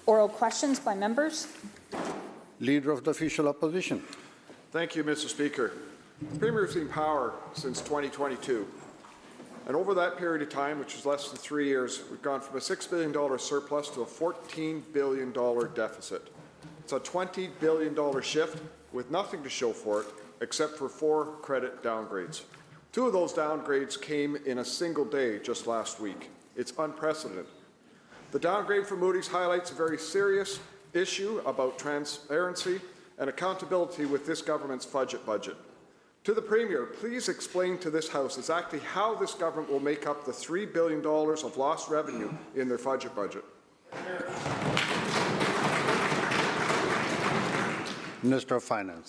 Oral questions by members. Leader of the Official Opposition. Thank you, Mr. Speaker. The Premier has been in power since 2022. And over that period of time, which is less than 3 years, we've gone from a $6 billion surplus to a $14 billion deficit. It's a $20 billion shift with nothing to show for it except for 4 credit downgrades. 2 of those downgrades came in a single day just last week. It's unprecedented. The downgrade from Moody's highlights a very serious issue about transparency and accountability with this government's budget. To the Premier, please explain to this House exactly how this government will make up the $3 billion of lost revenue in their budget. Minister of Finance.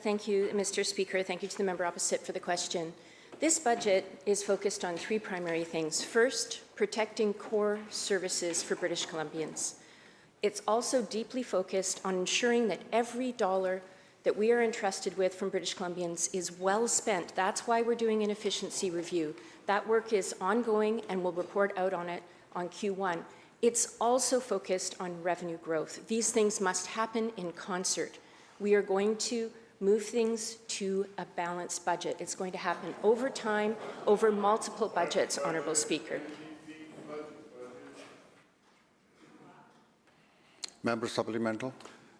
Thank you, Mr. Speaker. Thank you to the member opposite for the question. This budget is focused on 3 primary things. First, protecting core services for British Columbians. It's also deeply focused on ensuring that every dollar that we are entrusted with from British Columbians is well spent. That's why we're doing an efficiency review. That work is ongoing and we'll report out on it on Q1. It's also focused on revenue growth. These things must happen in concert. We are going to move things to a balanced budget. It's going to happen over time, over multiple budgets, Honourable Speaker. Member supplemental.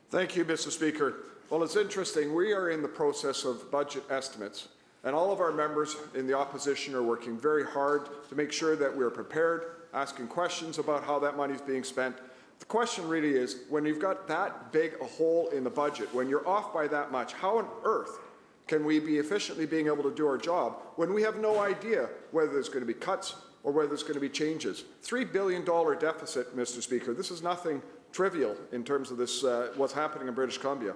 Thank you, Mr. Speaker. Well, it's interesting. We are in the process of budget estimates, and all of our members in the opposition are working very hard to make sure that we're prepared, asking questions about how that money is being spent. The question really is, when you've got that big a hole in the budget, when you're off by that much, how on earth can we be efficiently being able to do our job when we have no idea whether there's going to be cuts or whether there's going to be changes? $3 billion deficit, Mr. Speaker. This is nothing trivial in terms of this, what's happening in British Columbia.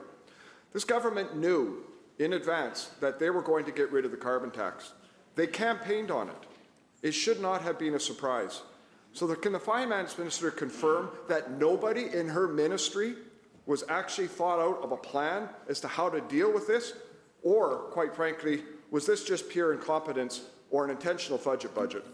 This government knew in advance that they were going to get rid of the carbon tax. They campaigned on it. It should not have been a surprise. So can the Finance Minister confirm that nobody in her ministry was actually thought out of a plan as to how to deal with this? Or, quite frankly, was this just pure incompetence or an intentional budget?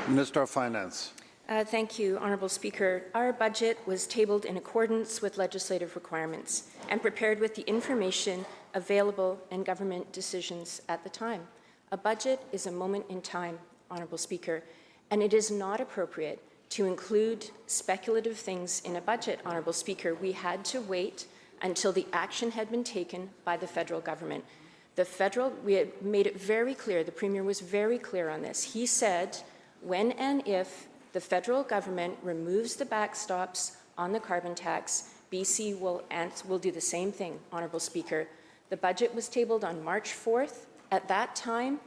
Minister of Finance. Thank you, Honourable Speaker. Our budget was tabled in accordance with legislative requirements and prepared with the information available and government decisions at the time. A budget is a moment in time, Honourable Speaker, and it is not appropriate to include speculative things in a budget, Honourable Speaker. We had to wait until the action had been taken by the federal government. We had made it very clear, the Premier was very clear on this. He said, when and if the federal government removes the backstops on the carbon tax, BC will do the same thing, Honourable Speaker. The budget was tabled on March 4th. At that time,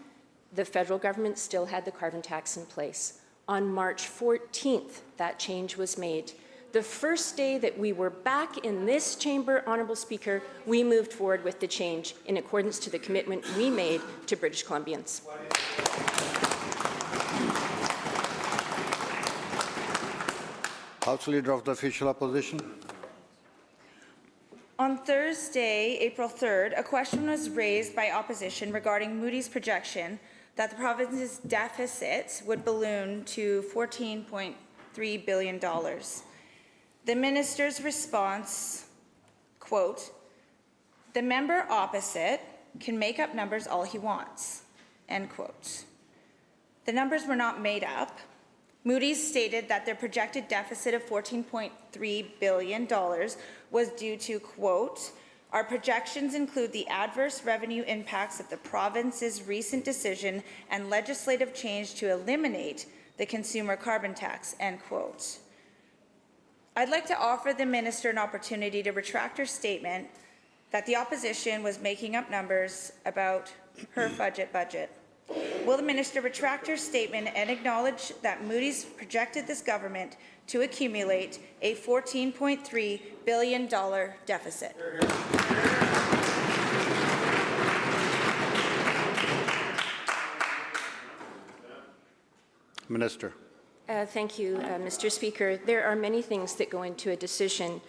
the federal government still had the carbon tax in place. On March 14th, that change was made. The first day that we were back in this chamber, Honourable Speaker, we moved forward with the change in accordance to the commitment we made to British Columbians. House Leader of the Official Opposition. On Thursday, April 3rd, a question was raised by opposition regarding Moody's projection that the province's deficit would balloon to $14.3 billion. The minister's response, quote, "The member opposite can make up numbers all he wants," end quote. The numbers were not made up. Moody's stated that their projected deficit of $14.3 billion was due to, quote, "Our projections include the adverse revenue impacts of the province's recent decision and legislative change to eliminate the consumer carbon tax," end quote. I'd like to offer the minister an opportunity to retract her statement that the opposition was making up numbers about her budget. Will the minister retract her statement and acknowledge that Moody's projected this government to accumulate a $14.3 billion deficit? Minister. Thank you, Mr. Speaker. There are many things that go into a decision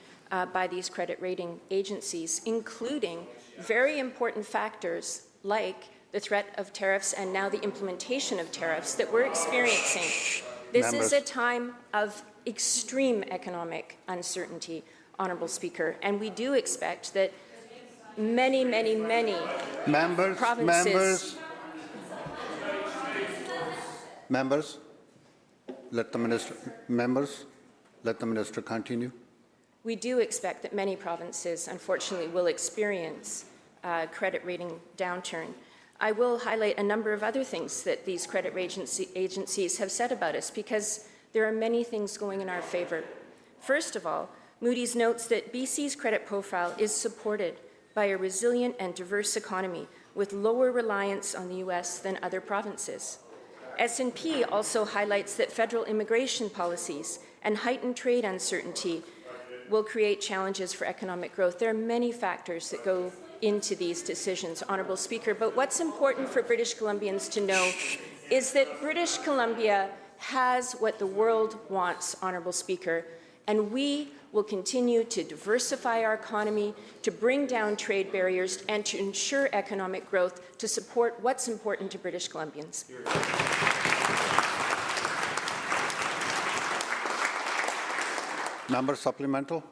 by these credit rating agencies, including very important factors like the threat of tariffs and now the implementation of tariffs that we're experiencing. This is a time of extreme economic uncertainty, Honourable Speaker, and we do expect that many provinces... Members, let the minister continue. We do expect that many provinces, unfortunately, will experience credit rating downturn. I will highlight a number of other things that these credit agencies have said about us, because there are many things going in our favour. First of all, Moody's notes that BC's credit profile is supported by a resilient and diverse economy with lower reliance on the U.S. than other provinces. S&P also highlights that federal immigration policies and heightened trade uncertainty will create challenges for economic growth. There are many factors that go into these decisions, Honourable Speaker, but what's important for British Columbians to know is that British Columbia has what the world wants, Honourable Speaker, and we will continue to diversify our economy, to bring down trade barriers, and to ensure economic growth to support what's important to British Columbians. Member supplemental.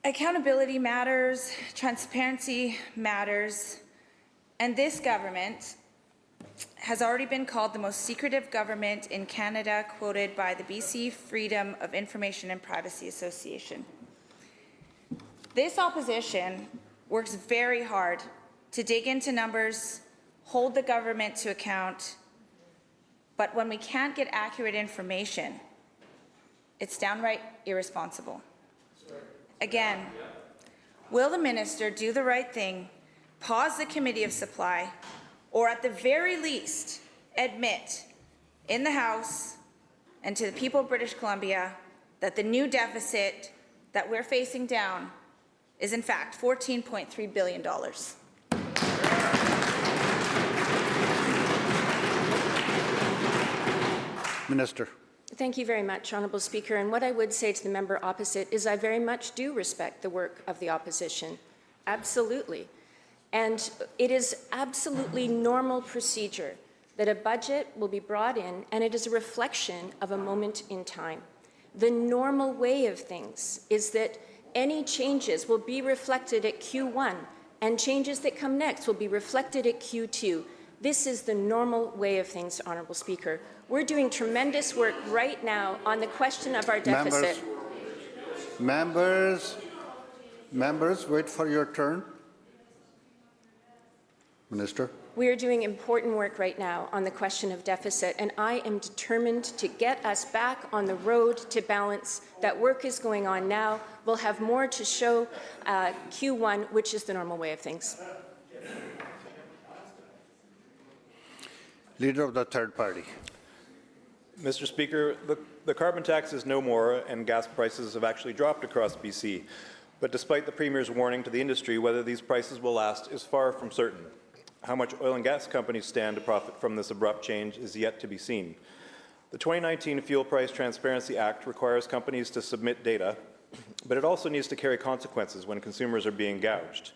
Accountability matters, transparency matters, and this government has already been called the most secretive government in Canada, quoted by the BC Freedom of Information and Privacy Association. This opposition works very hard to dig into numbers, hold the government to account, but when we can't get accurate information, it's downright irresponsible. Again, will the minister do the right thing, pause the Committee of Supply, or at the very least admit in the House and to the people of British Columbia that the new deficit that we're facing down is in fact $14.3 billion? Minister. Thank you very much, Honourable Speaker. And what I would say to the member opposite is I very much do respect the work of the opposition. Absolutely. And it is absolutely normal procedure that a budget will be brought in and it is a reflection of a moment in time. The normal way of things is that any changes will be reflected at Q1 and changes that come next will be reflected at Q2. This is the normal way of things, Honourable Speaker. We're doing tremendous work right now on the question of our deficit. Members, wait for your turn. Minister. We are doing important work right now on the question of deficit, and I am determined to get us back on the road to balance. That work is going on now. We'll have more to show Q1, which is the normal way of things. Leader of the third party. Mr. Speaker, the carbon tax is no more, and gas prices have actually dropped across BC. But despite the Premier's warning to the industry, whether these prices will last is far from certain. How much oil and gas companies stand to profit from this abrupt change is yet to be seen. The 2019 Fuel Price Transparency Act requires companies to submit data, but it also needs to carry consequences when consumers are being gouged.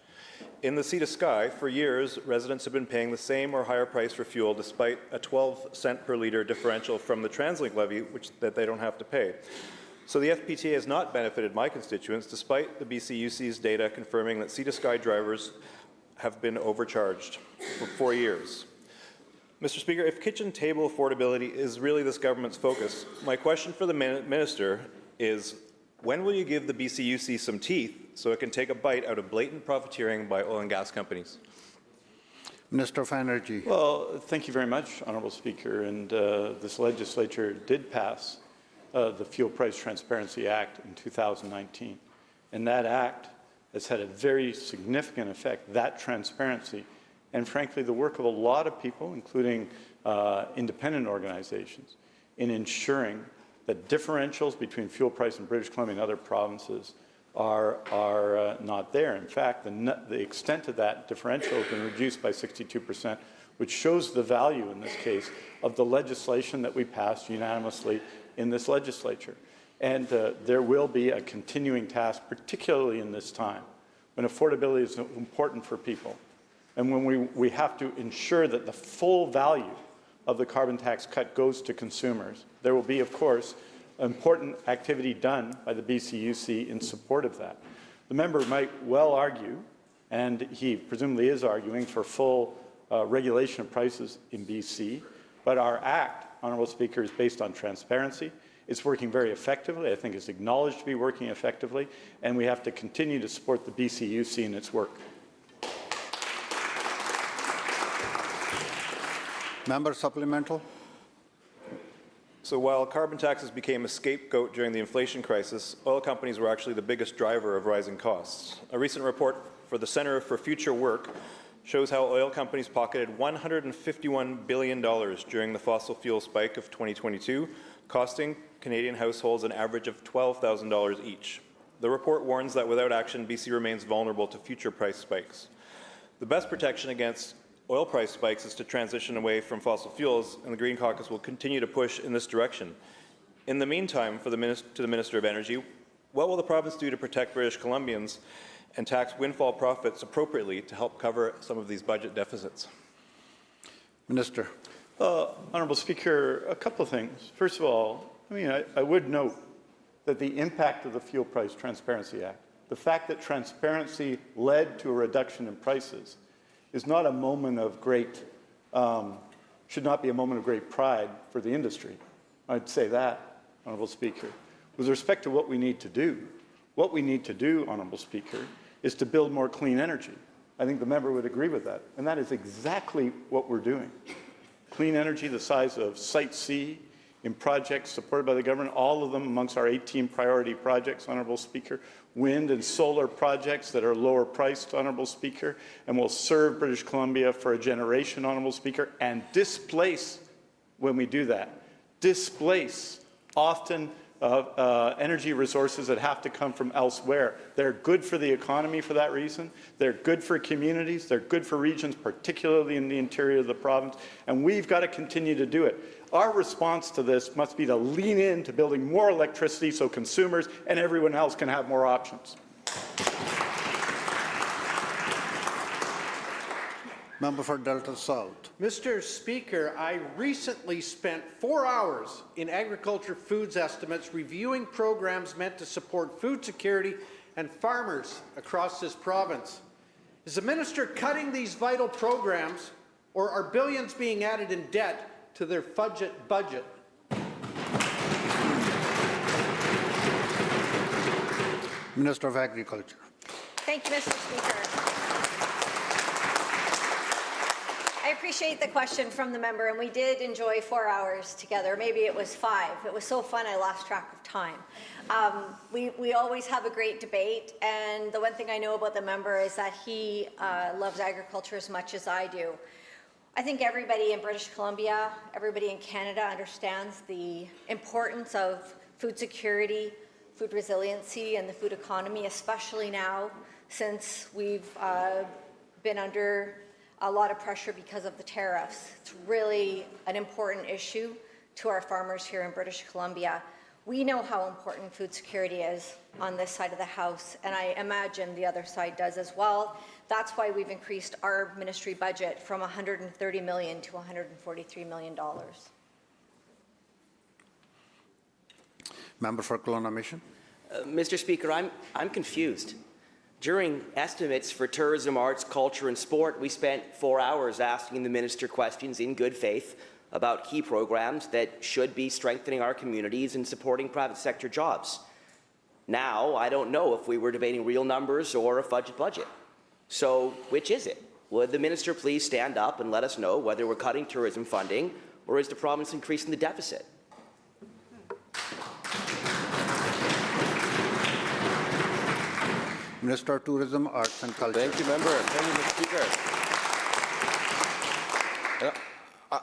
In the Sea to Sky, for years, residents have been paying the same or higher price for fuel despite a 12-cent per litre differential from the TransLink levy, that they don't have to pay. So the FPTA has not benefited my constituents, despite the BCUC's data confirming that Sea to Sky drivers have been overcharged for 4 years. Mr. Speaker, if kitchen table affordability is really this government's focus, my question for the minister is, when will you give the BCUC some teeth so it can take a bite out of blatant profiteering by oil and gas companies? Minister of Energy. Well, thank you very much, Honourable Speaker. And this legislature did pass the Fuel Price Transparency Act in 2019. And that act has had a very significant effect, that transparency, and frankly, the work of a lot of people, including independent organizations, in ensuring that differentials between fuel price in British Columbia and other provinces are not there. In fact, the extent of that differential has been reduced by 62%, which shows the value in this case of the legislation that we passed unanimously in this legislature. And there will be a continuing task, particularly in this time, when affordability is important for people, and when we have to ensure that the full value of the carbon tax cut goes to consumers, there will be, of course, important activity done by the BCUC in support of that. The member might well argue, and he presumably is arguing, for full regulation of prices in BC, but our act, Honourable Speaker, is based on transparency. It's working very effectively. I think it's acknowledged to be working effectively, and we have to continue to support the BCUC in its work. Member supplemental. So while carbon taxes became a scapegoat during the inflation crisis, oil companies were actually the biggest driver of rising costs. A recent report for the Centre for Future Work shows how oil companies pocketed $151 billion during the fossil fuel spike of 2022, costing Canadian households an average of $12,000 each. The report warns that without action, BC remains vulnerable to future price spikes. The best protection against oil price spikes is to transition away from fossil fuels, and the Green Caucus will continue to push in this direction. In the meantime, to the Minister of Energy, what will the province do to protect British Columbians and tax windfall profits appropriately to help cover some of these budget deficits? Minister. Honourable Speaker, a couple of things. First of all, I would note that the impact of the Fuel Price Transparency Act, the fact that transparency led to a reduction in prices, is not a moment of great, should not be a moment of great pride for the industry. I'd say that, Honourable Speaker. With respect to what we need to do, Honourable Speaker, is to build more clean energy. I think the member would agree with that, and that is exactly what we're doing. Clean energy the size of Site C in projects supported by the government, all of them amongst our 18 priority projects, Honourable Speaker. Wind and solar projects that are lower priced, Honourable Speaker, and will serve British Columbia for a generation, Honourable Speaker, and displace, when we do that, displace often energy resources that have to come from elsewhere. They're good for the economy for that reason. They're good for communities. They're good for regions, particularly in the interior of the province, and we've got to continue to do it. Our response to this must be to lean into building more electricity so consumers and everyone else can have more options. Member for Delta South. Mr. Speaker, I recently spent 4 hours in agriculture foods estimates reviewing programs meant to support food security and farmers across this province. Is the minister cutting these vital programs, or are billions being added in debt to their budget? Minister of Agriculture. Thank you, Mr. Speaker. I appreciate the question from the member, and we did enjoy 4 hours together. Maybe it was 5. It was so fun I lost track of time. We always have a great debate, and the one thing I know about the member is that he loves agriculture as much as I do. I think everybody in British Columbia, everybody in Canada understands the importance of food security, food resiliency, and the food economy, especially now since we've been under a lot of pressure because of the tariffs. It's really an important issue to our farmers here in British Columbia. We know how important food security is on this side of the House, and I imagine the other side does as well. That's why we've increased our ministry budget from $130 million to $143 million. Member for Kelowna Mission. Mr. Speaker, I'm confused. During estimates for tourism, arts, culture, and sport, we spent 4 hours asking the minister questions in good faith about key programs that should be strengthening our communities and supporting private sector jobs. Now, I don't know if we were debating real numbers or a fudged budget. So, which is it? Would the minister please stand up and let us know whether we're cutting tourism funding or is the province increasing the deficit? Minister of Tourism, Arts and Culture. Thank you, member. Thank you, Mr. Speaker.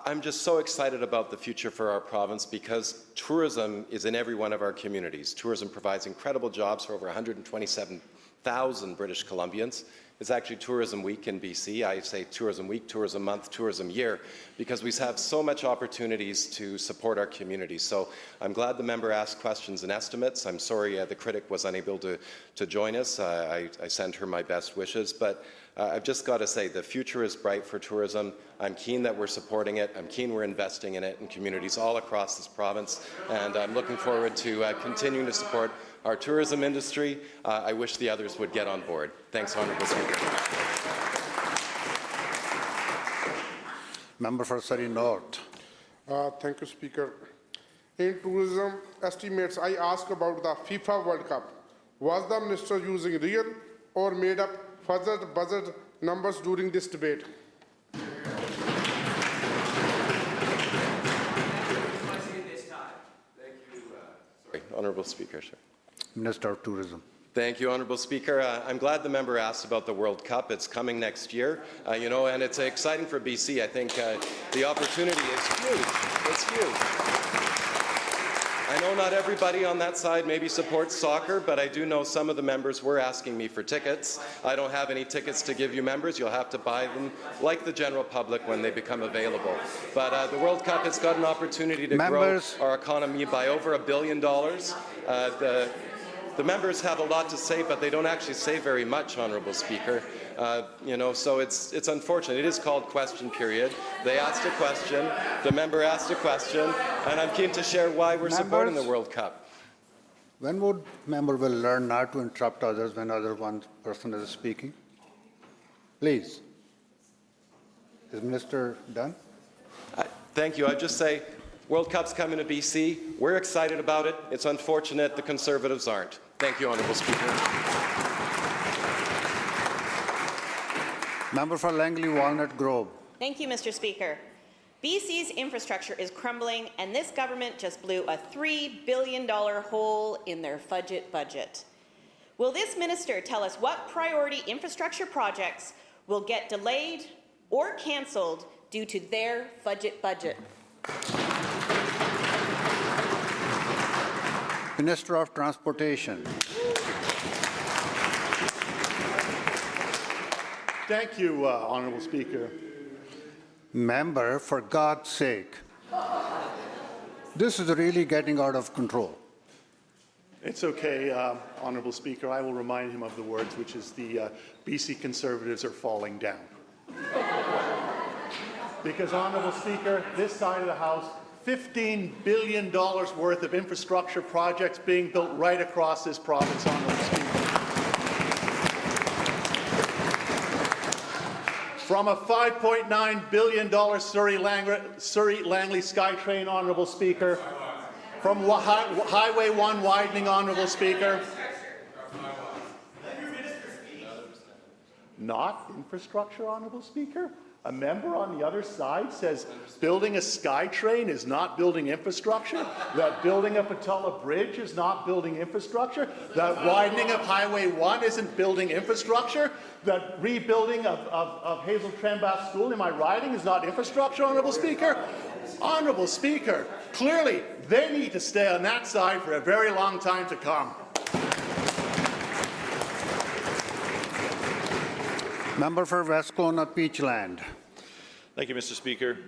I'm just so excited about the future for our province because tourism is in every one of our communities. Tourism provides incredible jobs for over 127,000 British Columbians. It's actually Tourism Week in BC. I say Tourism Week, Tourism Month, Tourism Year, because we have so much opportunities to support our community. So I'm glad the member asked questions and estimates. I'm sorry the critic was unable to join us. I send her my best wishes, but I've just got to say the future is bright for tourism. I'm keen that we're supporting it. I'm keen we're investing in it in communities all across this province, and I'm looking forward to continuing to support our tourism industry. I wish the others would get on board. Thanks, Honourable Speaker. Member for Surrey North. Thank you, Speaker. In tourism estimates, I asked about the FIFA World Cup. Was the minister using real or made up further budget numbers during this debate? Honourable Speaker, sure. Minister of Tourism. Thank you, Honourable Speaker. I'm glad the member asked about the World Cup. It's coming next year, and it's exciting for BC. I think the opportunity is huge. It's huge. I know not everybody on that side maybe supports soccer, but I do know some of the members were asking me for tickets. I don't have any tickets to give you members. You'll have to buy them like the general public when they become available. But the World Cup has got an opportunity to grow our economy by over $1 billion. The members have a lot to say, but they don't actually say very much, Honourable Speaker. So it's unfortunate. It is called question period. They asked a question, the member asked a question, and I'm keen to share why we're supporting the World Cup. When would member will learn not to interrupt others when other one person is speaking? Please. Is Minister done? Thank you. I'd just say World Cup's coming to BC. We're excited about it. It's unfortunate the Conservatives aren't. Thank you, Honourable Speaker. Member for Langley Walnut Grove. Thank you, Mr. Speaker. BC's infrastructure is crumbling, and this government just blew a $3 billion hole in their budget. Will this minister tell us what priority infrastructure projects will get delayed or cancelled due to their budget? Minister of Transportation. Thank you, Honourable Speaker. Member, for God's sake, this is really getting out of control. It's okay, Honourable Speaker. I will remind him of the words, which is the BC Conservatives are falling down. Because, Honourable Speaker, this side of the House, $15 billion worth of infrastructure projects being built right across this province, Honourable Speaker. From a $5.9 billion Surrey-Langley SkyTrain, Honourable Speaker. From Highway 1 widening, Honourable Speaker. Not infrastructure, Honourable Speaker. A member on the other side says building a SkyTrain is not building infrastructure, that building a Patella Bridge is not building infrastructure, that widening of Highway 1 isn't building infrastructure, that rebuilding of Hazel Trembath School in my riding is not infrastructure, Honourable Speaker. Honourable Speaker, clearly they need to stay on that side for a very long time to come. Member for West Kelowna Peachland. Thank you, Mr. Speaker.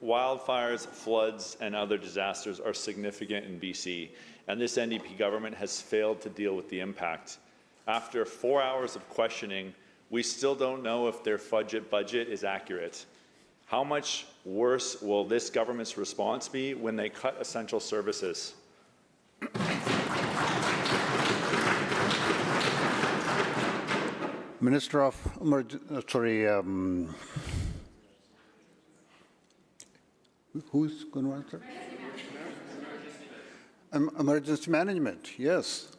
Wildfires, floods, and other disasters are significant in BC, and this NDP government has failed to deal with the impact. After 4 hours of questioning, we still don't know if their budget is accurate. How much worse will this government's response be when they cut essential services? Minister of who's going to answer? Emergency Management, yes.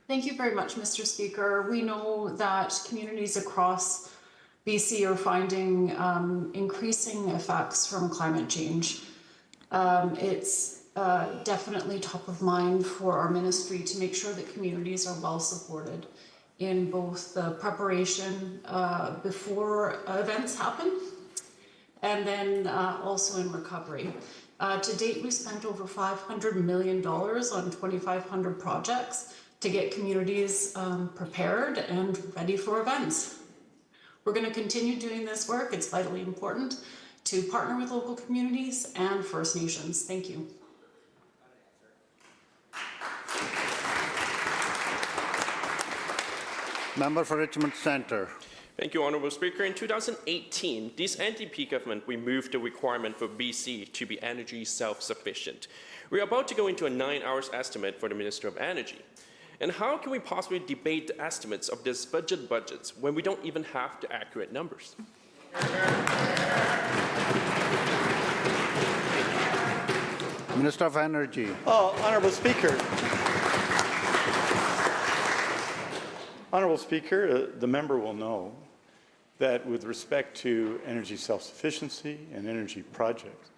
Thank you very much, Mr. Speaker. We know that communities across BC are finding increasing effects from climate change. It's definitely top of mind for our ministry to make sure that communities are well supported in both the preparation before events happen and then also in recovery. To date, we spent over $500 million on 2,500 projects to get communities prepared and ready for events. We're going to continue doing this work. It's vitally important to partner with local communities and First Nations. Thank you. Member for Richmond Centre. Thank you, Honourable Speaker. In 2018, this NDP government removed the requirement for BC to be energy self-sufficient. We are about to go into a 9-hour estimate for the Minister of Energy. And how can we possibly debate the estimates of this budgets when we don't even have the accurate numbers? Minister of Energy. Honourable Speaker. Honourable Speaker, the member will know that with respect to energy self-sufficiency and energy projects,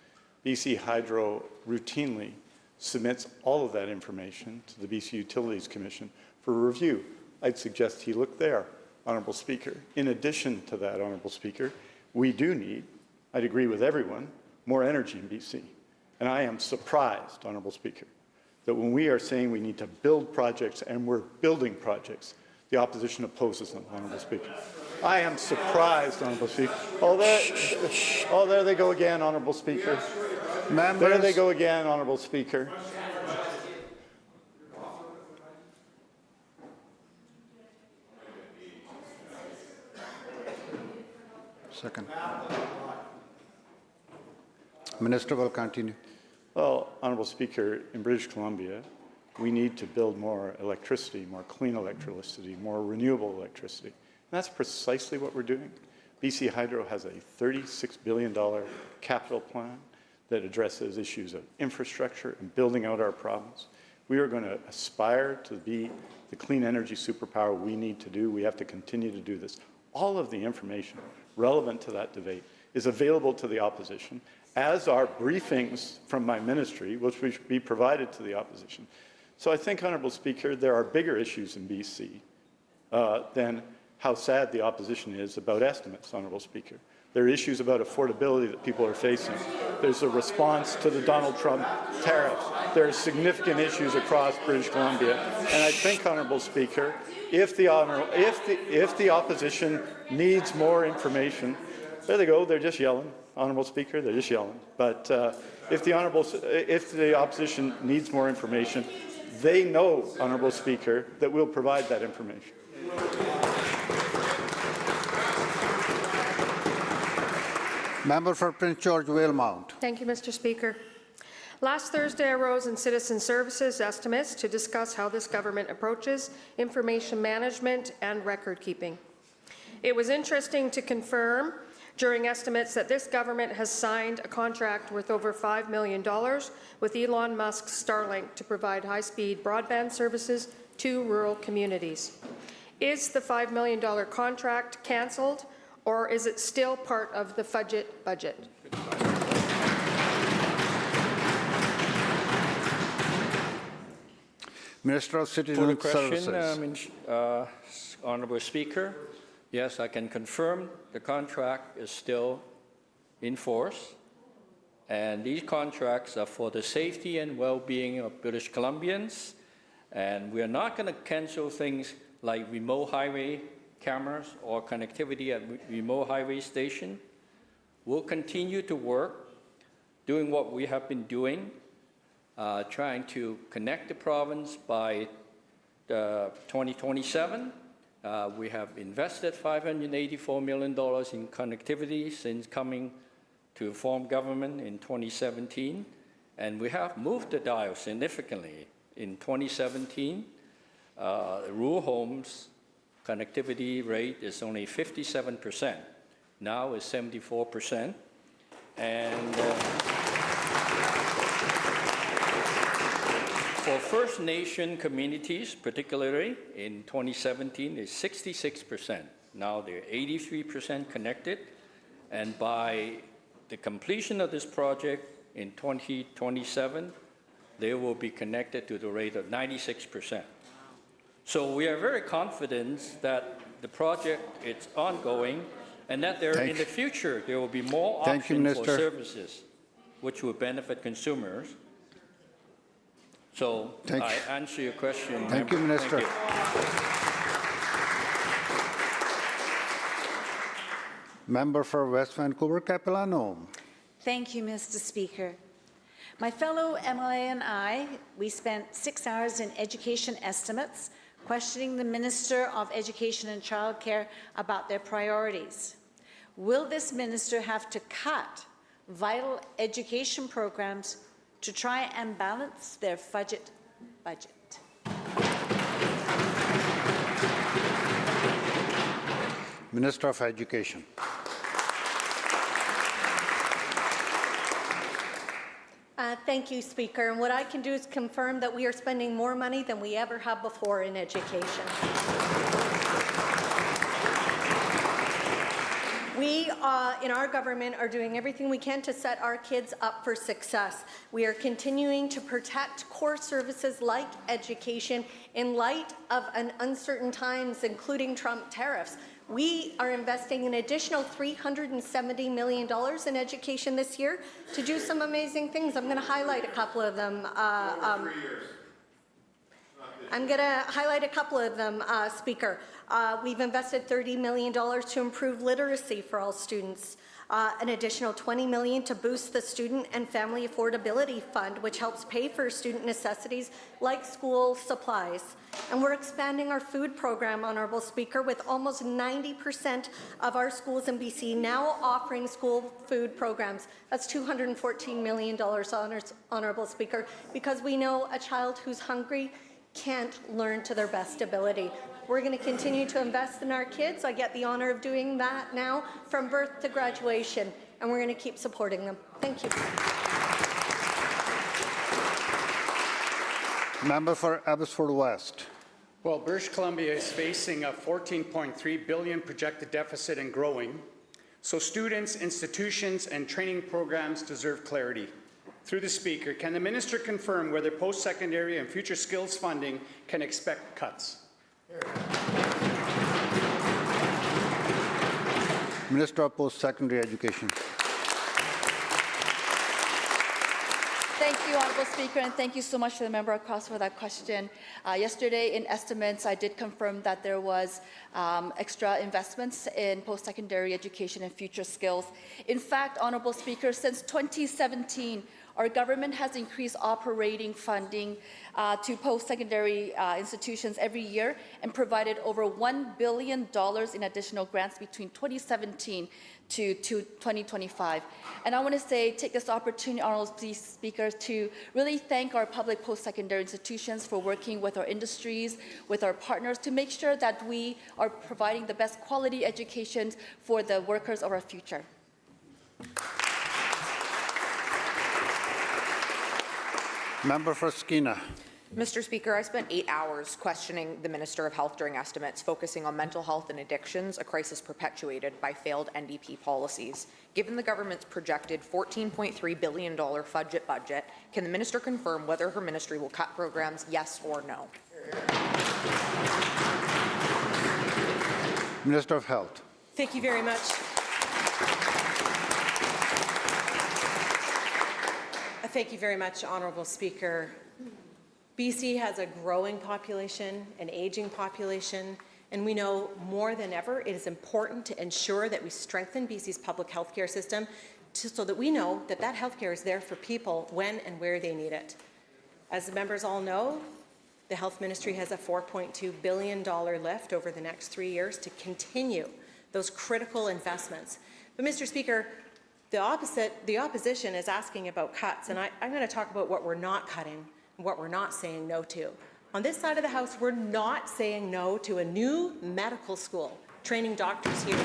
BC Hydro routinely submits all of that information to the BC Utilities Commission for review. I'd suggest he look there, Honourable Speaker. In addition to that, Honourable Speaker, we do need, I'd agree with everyone, more energy in BC. And I am surprised, Honourable Speaker, that when we are saying we need to build projects and we're building projects, the opposition opposes them, Honourable Speaker. I am surprised, Honourable Speaker. There they go again, Honourable Speaker. Members. There they go again, Honourable Speaker. Second. Minister will continue. Well, Honourable Speaker, in British Columbia, we need to build more electricity, more clean electricity, more renewable electricity. And that's precisely what we're doing. BC Hydro has a $36 billion capital plan that addresses issues of infrastructure and building out our province. We are going to aspire to be the clean energy superpower we need to do. We have to continue to do this. All of the information relevant to that debate is available to the opposition, as are briefings from my ministry, which will be provided to the opposition. So I think, Honourable Speaker, there are bigger issues in BC than how sad the opposition is about estimates, Honourable Speaker. There are issues about affordability that people are facing. There's a response to the Donald Trump tariffs. There are significant issues across British Columbia. And I think, Honourable Speaker, if the opposition needs more information, there they go, they're just yelling. Honourable Speaker, they're just yelling. But if the opposition needs more information, they know, Honourable Speaker, that we'll provide that information. Member for Prince George Valemount. Thank you, Mr. Speaker. Last Thursday, I rose in Citizen Services estimates to discuss how this government approaches information management and record keeping. It was interesting to confirm during estimates that this government has signed a contract worth over $5 million with Elon Musk's Starlink to provide high-speed broadband services to rural communities. Is the $5 million contract cancelled, or is it still part of the budget? Minister of Citizen For the question, Services. Honourable Speaker, yes, I can confirm the contract is still in force, and these contracts are for the safety and well-being of British Columbians, and we are not going to cancel things like remote highway cameras or connectivity at remote highway station. We'll continue to work doing what we have been doing, trying to connect the province by 2027. We have invested $584 million in connectivity since coming to form government in 2017, and we have moved the dial significantly. In 2017, rural homes connectivity rate is only 57%. Now it's 74%. And for First Nation communities, particularly in 2017, it's 66%. Now they're 83% connected. And by the completion of this project in 2027, they will be connected to the rate of 96%. So we are very confident that the project is ongoing and that in the future there will be more options for services which will benefit consumers. So Thank I you. answer your question. Thank you, member. Minister. Member for West Vancouver, Capilano. Thank you, Mr. Speaker. My fellow MLA and I, we spent 6 hours in education estimates questioning the Minister of Education and Childcare about their priorities. Will this minister have to cut vital education programs to try and balance their budget? Minister of Education. Thank you, Speaker. And what I can do is confirm that we are spending more money than we ever have before in education. We, in our government, are doing everything we can to set our kids up for success. We are continuing to protect core services like education in light of an uncertain times, including Trump tariffs. We are investing an additional $370 million in education this year to do some amazing things. I'm going to highlight a couple of them. Speaker. We've invested $30 million to improve literacy for all students. An additional $20 million to boost the Student and Family Affordability Fund, which helps pay for student necessities like school supplies. And we're expanding our food program, Honourable Speaker, with almost 90% of our schools in BC now offering school food programs. That's $214 million, Honourable Speaker, because we know a child who's hungry can't learn to their best ability. We're going to continue to invest in our kids. I get the honour of doing that now from birth to graduation, and we're going to keep supporting them. Thank you. Member for Abbotsford West. Well, British Columbia is facing a $14.3 billion projected deficit and growing, so students, institutions, and training programs deserve clarity. Through the Speaker, can the Minister confirm whether post-secondary and future skills funding can expect cuts? Minister of Post-Secondary Education. Thank you, Honourable Speaker, and thank you so much to the member across for that question. Yesterday, in estimates, I did confirm that there was extra investments in post-secondary education and future skills. In fact, Honourable Speaker, since 2017, our government has increased operating funding to post-secondary institutions every year and provided over $1 billion in additional grants between 2017 to 2025. And I want to take this opportunity, Honourable Speaker, to really thank our public post-secondary institutions for working with our industries, with our partners, to make sure that we are providing the best quality education for the workers of our future. Member for Skeena. Mr. Speaker, I spent 8 hours questioning the Minister of Health during estimates, focusing on mental health and addictions, a crisis perpetuated by failed NDP policies. Given the government's projected $14.3 billion budget, can the minister confirm whether her ministry will cut programs, yes or no? Minister of Health. Thank you very much. Thank you very much, Honourable Speaker. BC has a growing population, an aging population, and we know more than ever it is important to ensure that we strengthen BC's public health care system so that we know that that health care is there for people when and where they need it. As the members all know, the Health Ministry has a $4.2 billion lift over the next 3 years to continue those critical investments. But, Mr. Speaker, the opposition is asking about cuts, and I'm going to talk about what we're not cutting and what we're not saying no to. On this side of the House, we're not saying no to a new medical school training doctors here.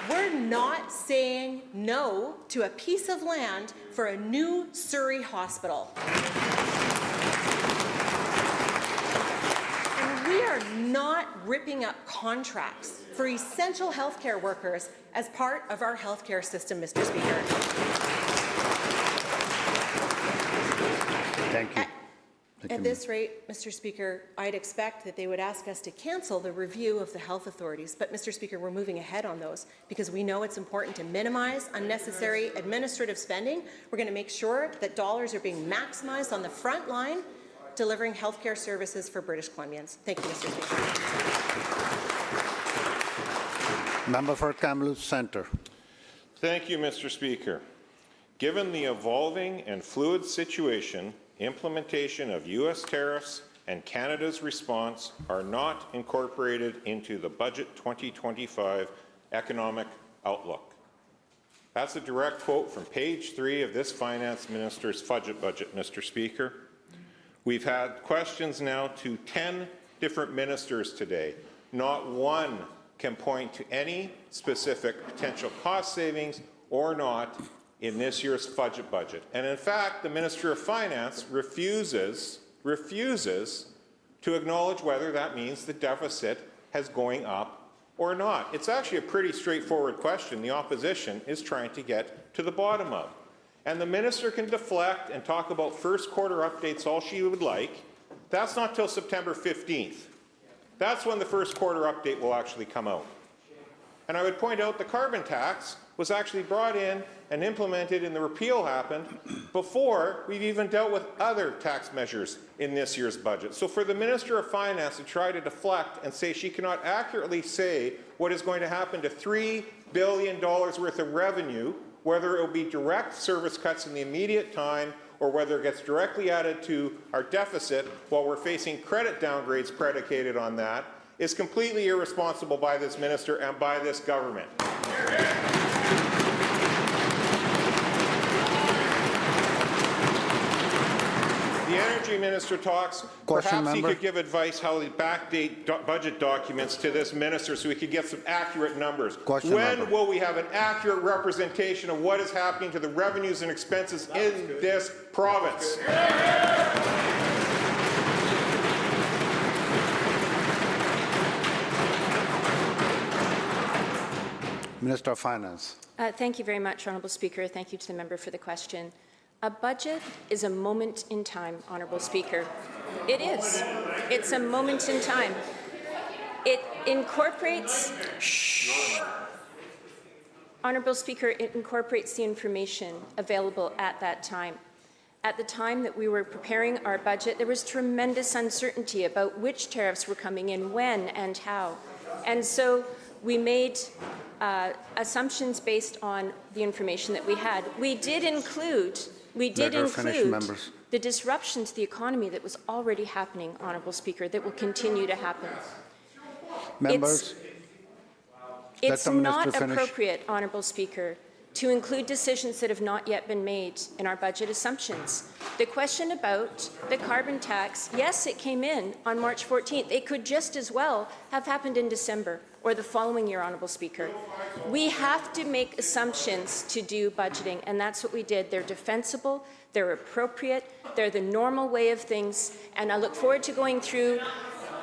We're not saying no to a piece of land for a new Surrey hospital. And we are not ripping up contracts for essential healthcare workers as part of our healthcare system, Mr. Speaker. Thank you. At this rate, Mr. Speaker, I'd expect that they would ask us to cancel the review of the health authorities. But, Mr. Speaker, we're moving ahead on those because we know it's important to minimize unnecessary administrative spending. We're going to make sure that dollars are being maximized on the front line, delivering healthcare services for British Columbians. Thank you, Mr. Speaker. Member for Kamloops Centre. Thank you, Mr. Speaker. Given the evolving and fluid situation, implementation of U.S. tariffs and Canada's response are not incorporated into the Budget 2025 economic outlook. That's a direct quote from page 3 of this Finance Minister's budget, Mr. Speaker. We've had questions now to 10 different ministers today. Not one can point to any specific potential cost savings or not in this year's budget. And in fact, the Minister of Finance refuses to acknowledge whether that means the deficit has going up or not. It's actually a pretty straightforward question the opposition is trying to get to the bottom of. And the minister can deflect and talk about first quarter updates all she would like. That's not till September 15th. That's when the first quarter update will actually come out. And I would point out the carbon tax was actually brought in and implemented and the repeal happened before we've even dealt with other tax measures in this year's budget. So for the Minister of Finance to try to deflect and say she cannot accurately say what is going to happen to $3 billion worth of revenue, whether it will be direct service cuts in the immediate time or whether it gets directly added to our deficit while we're facing credit downgrades predicated on that, is completely irresponsible by this minister and by this government. The Energy Minister talks. Perhaps he could give advice how to backdate budget documents to this minister so we could get some accurate numbers. When will we have an accurate representation of what is happening to the revenues and expenses in this province? Minister of Finance. Thank you very much, Honourable Speaker. Thank you to the member for the question. A budget is a moment in time, Honourable Speaker. It is. It's a moment in time. It incorporates... Honourable Speaker, it incorporates the information available at that time. At the time that we were preparing our budget, there was tremendous uncertainty about which tariffs were coming in, when and how. And so we made assumptions based on the information that we had. We did include the disruption to the economy that was already happening, Honourable Speaker, that will continue to happen. Members, it's not appropriate, Honourable Speaker, to include decisions that have not yet been made in our budget assumptions. The question about the carbon tax, yes, it came in on March 14th. It could just as well have happened in December or the following year, Honourable Speaker. We have to make assumptions to do budgeting, and that's what we did. They're defensible, they're appropriate, they're the normal way of things, and I look forward to going through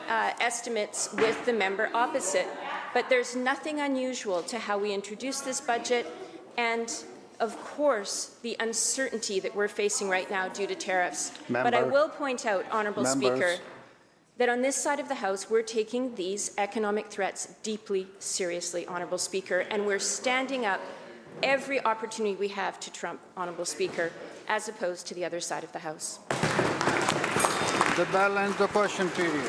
estimates with the member opposite. But there's nothing unusual to how we introduced this budget, and of course, the uncertainty that we're facing right now due to tariffs. But I will point out, Honourable Speaker, that on this side of the House, we're taking these economic threats deeply seriously, Honourable Speaker, and we're standing up every opportunity we have to trump, Honourable Speaker, as opposed to the other side of the House. That ends the question period.